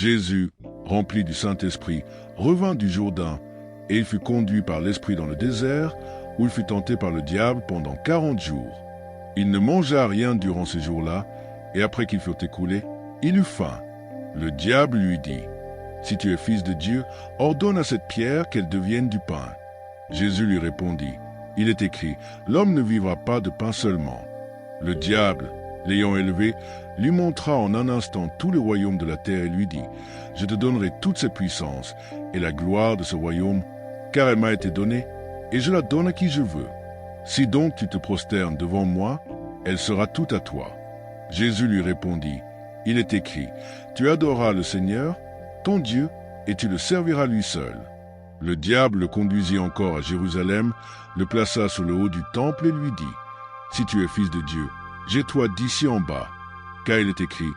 Jésus, rempli du Saint-Esprit, revint du Jourdain, et il fut conduit par l'Esprit dans le désert, où il fut tenté par le diable pendant 40 jours. Il ne mangea rien durant ces jours-là, et après qu'ils furent écoulés, il eut faim. Le diable lui dit, « Si tu es fils de Dieu, ordonne à cette pierre qu'elle devienne du pain. » Jésus lui répondit, « Il est écrit, l'homme ne vivra pas de pain seulement. » Le diable, l'ayant élevé, lui montra en un instant tout le royaume de la terre et lui dit, « Je te donnerai toutes ces puissances et la gloire de ce royaume, car elle m'a été donnée, et je la donne à qui je veux. Si donc tu te prosternes devant moi, elle sera toute à toi. » Jésus lui répondit, « Il est écrit, tu adoreras le Seigneur, ton Dieu, et tu le serviras lui seul. » Le diable le conduisit encore à Jérusalem, le plaça sur le haut du temple et lui dit, « Si tu es fils de Dieu, jette-toi d'ici en bas, car il est écrit,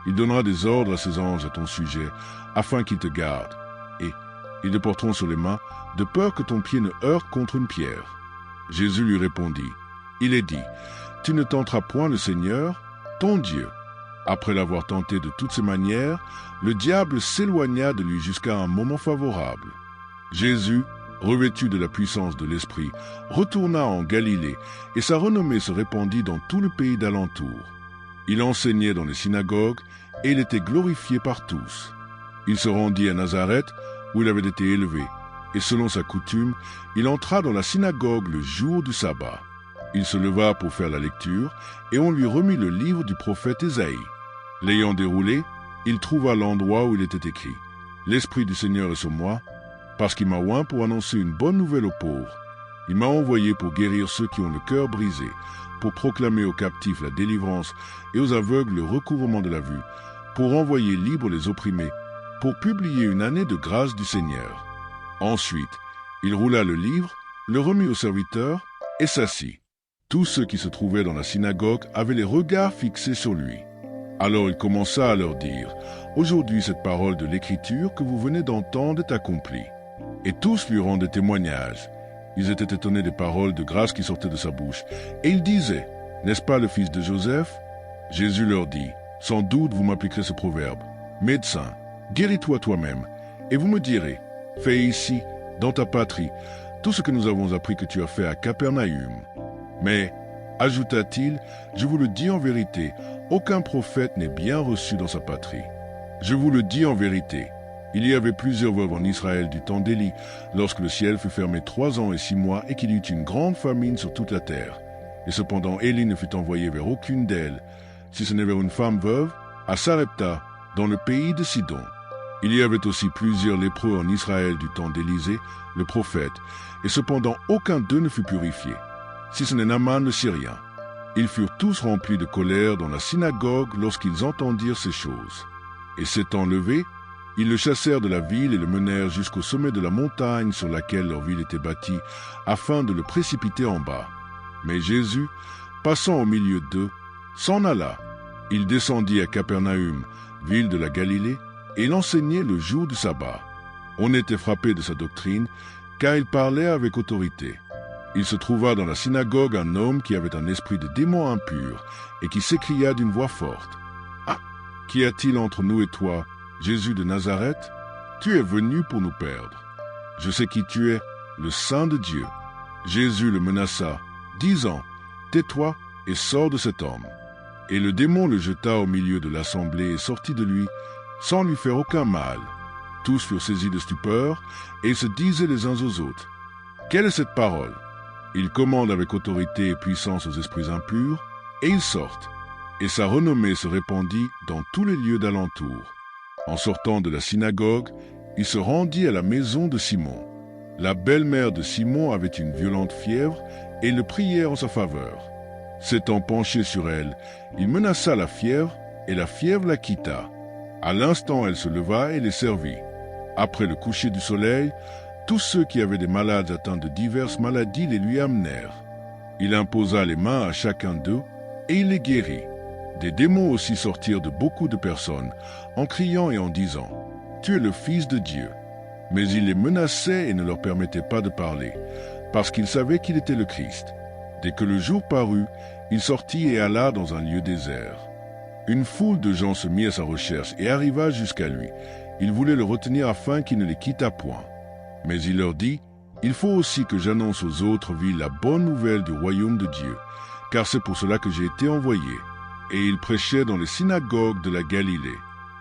il donnera des ordres à ses anges à ton sujet, afin qu'ils te gardent, et ils te porteront sur les mains, de peur que ton pied ne heurte contre une pierre. » Jésus lui répondit, « Il est dit, tu ne tenteras point le Seigneur, ton Dieu. » Après l'avoir tenté de toutes ses manières, le diable s'éloigna de lui jusqu'à un moment favorable. Jésus, revêtu de la puissance de l'Esprit, retourna en Galilée, et sa renommée se répandit dans tout le pays d'alentour. Il enseignait dans les synagogues, et il était glorifié par tous. Il se rendit à Nazareth, où il avait été élevé, et selon sa coutume, il entra dans la synagogue le jour du sabbat. Il se leva pour faire la lecture, et on lui remit le livre du prophète Ésaïe. L'ayant déroulé, il trouva l'endroit où il était écrit, « L'Esprit du Seigneur est sur moi, parce qu'il m'a oint pour annoncer une bonne nouvelle aux pauvres. Il m'a envoyé pour guérir ceux qui ont le cœur brisé, pour proclamer aux captifs la délivrance et aux aveugles le recouvrement de la vue, pour renvoyer libres les opprimés, pour publier une année de grâce du Seigneur. » Ensuite, il roula le livre, le remit au serviteur et s'assit. Tous ceux qui se trouvaient dans la synagogue avaient les regards fixés sur lui. Alors il commença à leur dire, « Aujourd'hui cette parole de l'Écriture que vous venez d'entendre est accomplie. » Et tous lui rendaient témoignage. Ils étaient étonnés des paroles de grâce qui sortaient de sa bouche. Et ils disaient, « N'est-ce pas le fils de Joseph ?» Jésus leur dit, « Sans doute vous m'appliquerez ce proverbe, « Médecin, guéris-toi toi-même, et vous me direz, « Fais ici, dans ta patrie, tout ce que nous avons appris que tu as fait à Capernaüm. » Mais, ajouta-t-il, je vous le dis en vérité, aucun prophète n'est bien reçu dans sa patrie. Je vous le dis en vérité, il y avait plusieurs veuves en Israël du temps d'Élie, lorsque le ciel fut fermé 3 ans et 6 mois et qu'il y eut une grande famine sur toute la terre. Et cependant Élie ne fut envoyé vers aucune d'elles, si ce n'est vers une femme veuve, à Sarepta, dans le pays de Sidon. Il y avait aussi plusieurs lépreux en Israël du temps d'Élisée, le prophète, et cependant aucun d'eux ne fut purifié, si ce n'est Naaman le Syrien. Ils furent tous remplis de colère dans la synagogue lorsqu'ils entendirent ces choses. Et s'étant levés, ils le chassèrent de la ville et le menèrent jusqu'au sommet de la montagne sur laquelle leur ville était bâtie, afin de le précipiter en bas. Mais Jésus, passant au milieu d'eux, s'en alla. Il descendit à Capernaüm, ville de la Galilée, et il enseignait le jour du sabbat. On était frappé de sa doctrine, car il parlait avec autorité. Il se trouva dans la synagogue un homme qui avait un esprit de démon impur, et qui s'écria d'une voix forte, « Ah, qu'y a-t-il entre nous et toi, Jésus de Nazareth? Tu es venu pour nous perdre. Je sais qui tu es, le Saint de Dieu. » Jésus le menaça, disant, « Tais-toi et sors de cet homme. » Et le démon le jeta au milieu de l'assemblée et sortit de lui, sans lui faire aucun mal. Tous furent saisis de stupeur, et ils se disaient les uns aux autres, « Quelle est cette parole? Il commande avec autorité et puissance aux esprits impurs, et ils sortent. » Et sa renommée se répandit dans tous les lieux d'alentour. En sortant de la synagogue, il se rendit à la maison de Simon. La belle-mère de Simon avait une violente fièvre, et ils le prièrent en sa faveur. S'étant penché sur elle, il menaça la fièvre, et la fièvre la quitta. À l'instant, elle se leva et les servit. Après le coucher du soleil, tous ceux qui avaient des malades atteints de diverses maladies les lui amenèrent. Il imposa les mains à chacun d'eux, et il les guérit. Des démons aussi sortirent de beaucoup de personnes, en criant et en disant, « Tu es le Fils de Dieu. » Mais il les menaçait et ne leur permettait pas de parler, parce qu'il savait qu'il était le Christ. Dès que le jour parut, il sortit et alla dans un lieu désert. Une foule de gens se mit à sa recherche et arriva jusqu'à lui. Ils voulaient le retenir afin qu'il ne les quittât point. Mais il leur dit, « Il faut aussi que j'annonce aux autres villes la bonne nouvelle du royaume de Dieu, car c'est pour cela que j'ai été envoyé. » Et il prêchait dans les synagogues de la Galilée.